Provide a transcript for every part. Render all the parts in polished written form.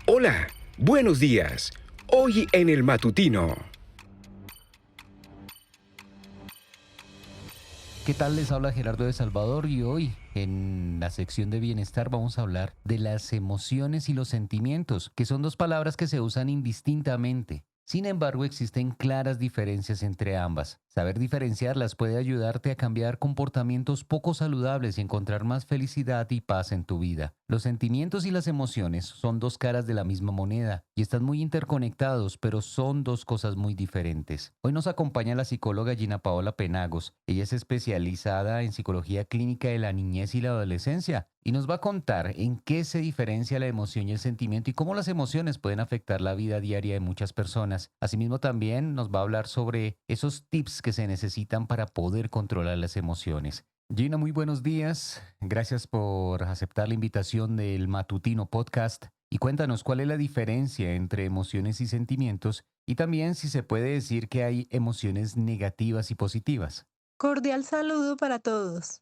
Hola, buenos días. Hoy en el matutino. ¿Qué tal? Les habla Gerardo de Salvador y hoy en la sección de bienestar vamos a hablar de las emociones y los sentimientos, que son dos palabras que se usan indistintamente. Sin embargo, existen claras diferencias entre ambas. Saber diferenciarlas puede ayudarte a cambiar comportamientos poco saludables y encontrar más felicidad y paz en tu vida. Los sentimientos y las emociones son dos caras de la misma moneda y están muy interconectados, pero son dos cosas muy diferentes. Hoy nos acompaña la psicóloga Gina Paola Penagos. Ella es especializada en psicología clínica de la niñez y la adolescencia y nos va a contar en qué se diferencia la emoción y el sentimiento y cómo las emociones pueden afectar la vida diaria de muchas personas. Asimismo, también nos va a hablar sobre esos tips que se necesitan para poder controlar las emociones. Gina, muy buenos días. Gracias por aceptar la invitación del Matutino Podcast. Y cuéntanos cuál es la diferencia entre emociones y sentimientos y también si se puede decir que hay emociones negativas y positivas. Cordial saludo para todos.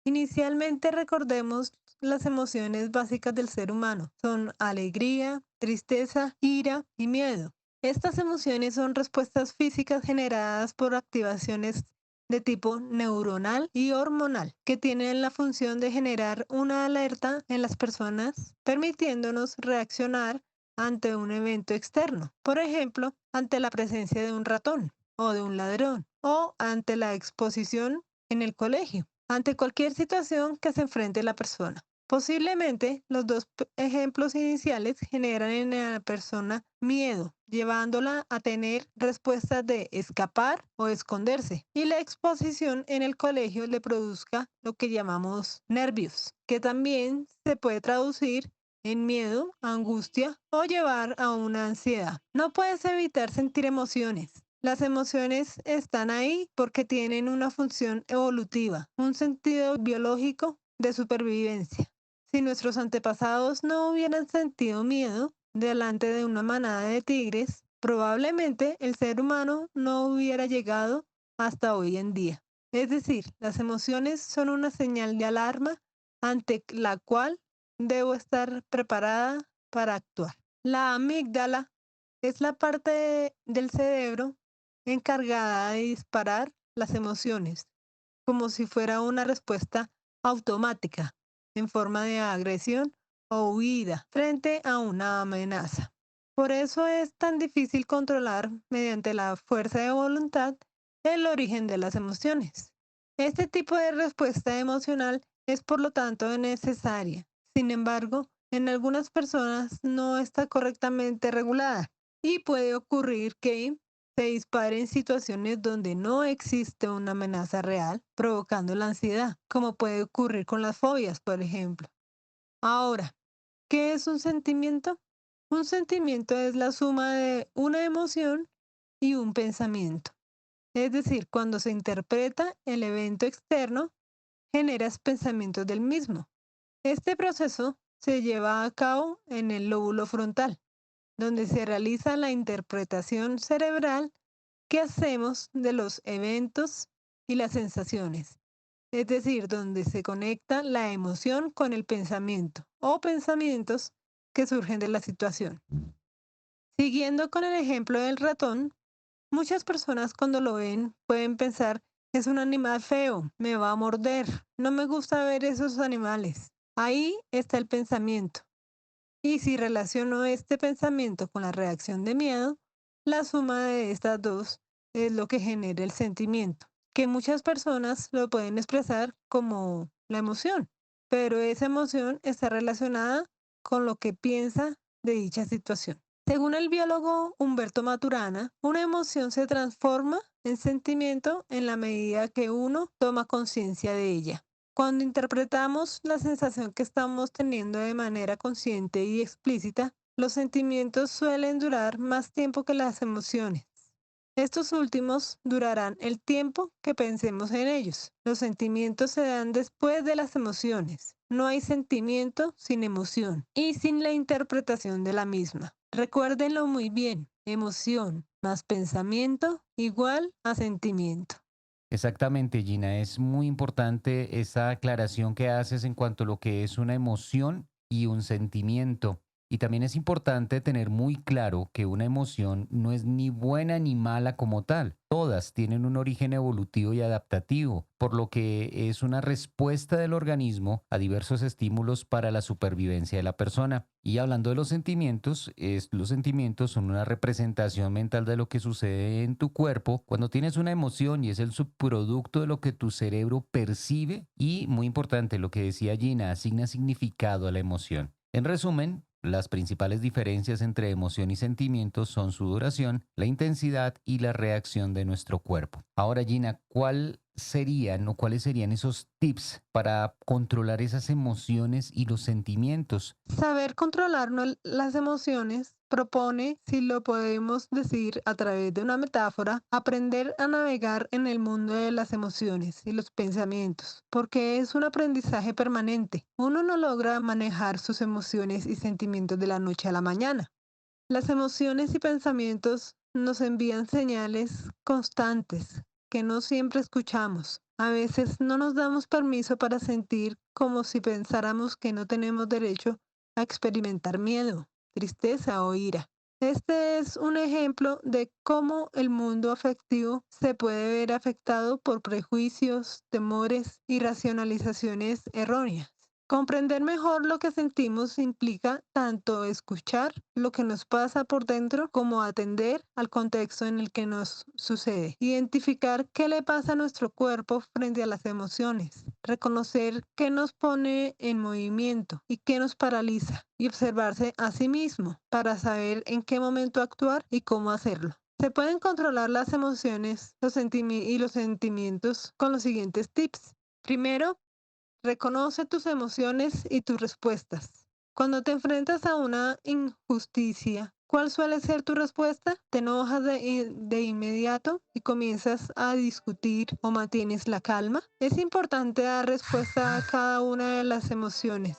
Inicialmente recordemos las emociones básicas del ser humano. Son alegría, tristeza, ira y miedo. Estas emociones son respuestas físicas generadas por activaciones de tipo neuronal y hormonal, que tienen la función de generar una alerta en las personas, permitiéndonos reaccionar ante un evento externo. Por ejemplo, ante la presencia de un ratón o de un ladrón, o ante la exposición en el colegio, ante cualquier situación que se enfrente la persona. Posiblemente los dos ejemplos iniciales generan en la persona miedo, llevándola a tener respuestas de escapar o esconderse, y la exposición en el colegio le produzca lo que llamamos nervios, que también se puede traducir en miedo, angustia o llevar a una ansiedad. No puedes evitar sentir emociones. Las emociones están ahí porque tienen una función evolutiva, un sentido biológico de supervivencia. Si nuestros antepasados no hubieran sentido miedo delante de una manada de tigres, probablemente el ser humano no hubiera llegado hasta hoy en día. Es decir, las emociones son una señal de alarma ante la cual debo estar preparada para actuar. La amígdala es la parte del cerebro encargada de disparar las emociones, como si fuera una respuesta automática en forma de agresión o huida frente a una amenaza. Por eso es tan difícil controlar mediante la fuerza de voluntad el origen de las emociones. Este tipo de respuesta emocional es por lo tanto necesaria. Sin embargo, en algunas personas no está correctamente regulada y puede ocurrir que se dispare en situaciones donde no existe una amenaza real, provocando la ansiedad, como puede ocurrir con las fobias, por ejemplo. Ahora, ¿qué es un sentimiento? Un sentimiento es la suma de una emoción y un pensamiento. Es decir, cuando se interpreta el evento externo, generas pensamientos del mismo. Este proceso se lleva a cabo en el lóbulo frontal, donde se realiza la interpretación cerebral que hacemos de los eventos y las sensaciones. Es decir, donde se conecta la emoción con el pensamiento o pensamientos que surgen de la situación. Siguiendo con el ejemplo del ratón, muchas personas cuando lo ven pueden pensar, es un animal feo, me va a morder, no me gusta ver esos animales. Ahí está el pensamiento. Y si relaciono este pensamiento con la reacción de miedo, la suma de estas dos es lo que genera el sentimiento, que muchas personas lo pueden expresar como la emoción, pero esa emoción está relacionada con lo que piensa de dicha situación. Según el biólogo Humberto Maturana, una emoción se transforma en sentimiento en la medida que uno toma conciencia de ella. Cuando interpretamos la sensación que estamos teniendo de manera consciente y explícita, los sentimientos suelen durar más tiempo que las emociones. Estos últimos durarán el tiempo que pensemos en ellos. Los sentimientos se dan después de las emociones. No hay sentimiento sin emoción y sin la interpretación de la misma. Recuérdenlo muy bien. Emoción más pensamiento igual a sentimiento. Exactamente, Gina, es muy importante esa aclaración que haces en cuanto a lo que es una emoción y un sentimiento. Y también es importante tener muy claro que una emoción no es ni buena ni mala como tal. Todas tienen un origen evolutivo y adaptativo, por lo que es una respuesta del organismo a diversos estímulos para la supervivencia de la persona. Y hablando de los sentimientos, los sentimientos son una representación mental de lo que sucede en tu cuerpo cuando tienes una emoción y es el subproducto de lo que tu cerebro percibe y, muy importante, lo que decía Gina, asigna significado a la emoción. En resumen, las principales diferencias entre emoción y sentimientos son su duración, la intensidad y la reacción de nuestro cuerpo. Ahora, Gina, ¿cuáles serían esos tips para controlar esas emociones y los sentimientos? Saber controlar las emociones propone, si lo podemos decir a través de una metáfora, aprender a navegar en el mundo de las emociones y los pensamientos, porque es un aprendizaje permanente. Uno no logra manejar sus emociones y sentimientos de la noche a la mañana. Las emociones y pensamientos nos envían señales constantes que no siempre escuchamos. A veces no nos damos permiso para sentir, como si pensáramos que no tenemos derecho a experimentar miedo, tristeza o ira. Este es un ejemplo de cómo el mundo afectivo se puede ver afectado por prejuicios, temores y racionalizaciones erróneas. Comprender mejor lo que sentimos implica tanto escuchar lo que nos pasa por dentro como atender al contexto en el que nos sucede. Identificar qué le pasa a nuestro cuerpo frente a las emociones. Reconocer qué nos pone en movimiento y qué nos paraliza. Y observarse a sí mismo para saber en qué momento actuar y cómo hacerlo. Se pueden controlar las emociones y los sentimientos con los siguientes tips. Primero, reconoce tus emociones y tus respuestas. Cuando te enfrentas a una injusticia, ¿cuál suele ser tu respuesta? ¿Te enojas de inmediato y comienzas a discutir o mantienes la calma? Es importante dar respuesta a cada una de las emociones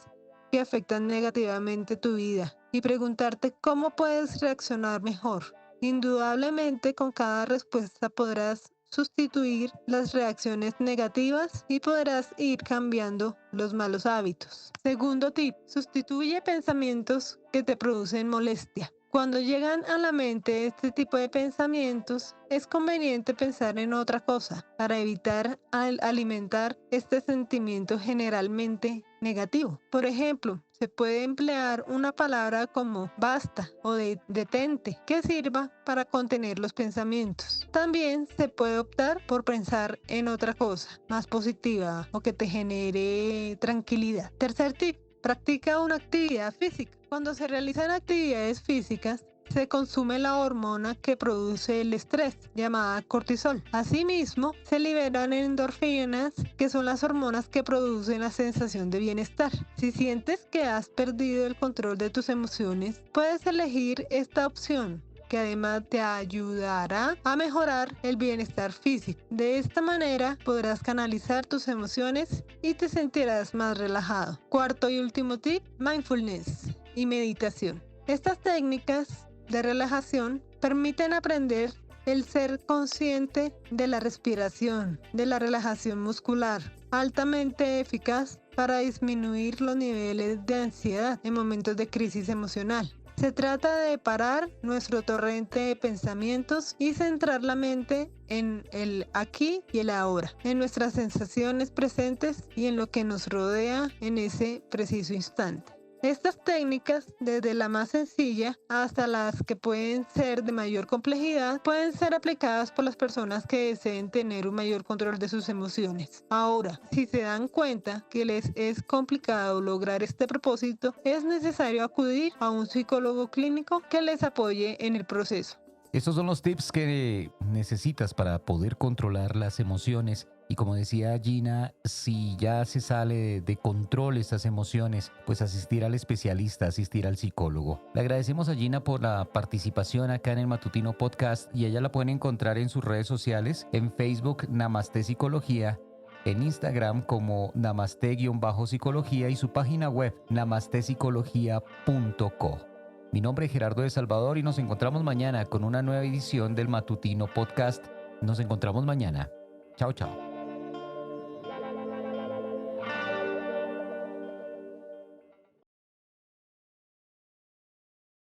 que afectan negativamente tu vida y preguntarte cómo puedes reaccionar mejor. Indudablemente, con cada respuesta podrás sustituir las reacciones negativas y podrás ir cambiando los malos hábitos. Segundo tip, sustituye pensamientos que te producen molestia. Cuando llegan a la mente este tipo de pensamientos, es conveniente pensar en otra cosa para evitar alimentar este sentimiento generalmente negativo. Por ejemplo, se puede emplear una palabra como basta o detente que sirva para contener los pensamientos. También se puede optar por pensar en otra cosa más positiva o que te genere tranquilidad. Tercer tip, practica una actividad física. Cuando se realizan actividades físicas, se consume la hormona que produce el estrés, llamada cortisol. Asimismo, se liberan endorfinas, que son las hormonas que producen la sensación de bienestar. Si sientes que has perdido el control de tus emociones, puedes elegir esta opción, que además te ayudará a mejorar el bienestar físico. De esta manera podrás canalizar tus emociones y te sentirás más relajado. Cuarto y último tip, mindfulness y meditación. Estas técnicas de relajación permiten aprender el ser consciente de la respiración, de la relajación muscular, altamente eficaz para disminuir los niveles de ansiedad en momentos de crisis emocional. Se trata de parar nuestro torrente de pensamientos y centrar la mente en el aquí y el ahora, en nuestras sensaciones presentes y en lo que nos rodea en ese preciso instante. Estas técnicas, desde la más sencilla hasta las que pueden ser de mayor complejidad, pueden ser aplicadas por las personas que deseen tener un mayor control de sus emociones. Ahora, si se dan cuenta que les es complicado lograr este propósito, es necesario acudir a un psicólogo clínico que les apoye en el proceso. Estos son los tips que necesitas para poder controlar las emociones. Y como decía Gina, si ya se sale de control estas emociones, pues asistir al especialista, asistir al psicólogo. Le agradecemos a Gina por la participación acá en el Matutino Podcast y ella la pueden encontrar en sus redes sociales, en Facebook Namaste Psicología, en Instagram como namaste-psicología y su página web namastepsicología.co. Mi nombre es Gerardo de Salvador y nos encontramos mañana con una nueva edición del Matutino Podcast. Nos encontramos mañana. Chao, chao.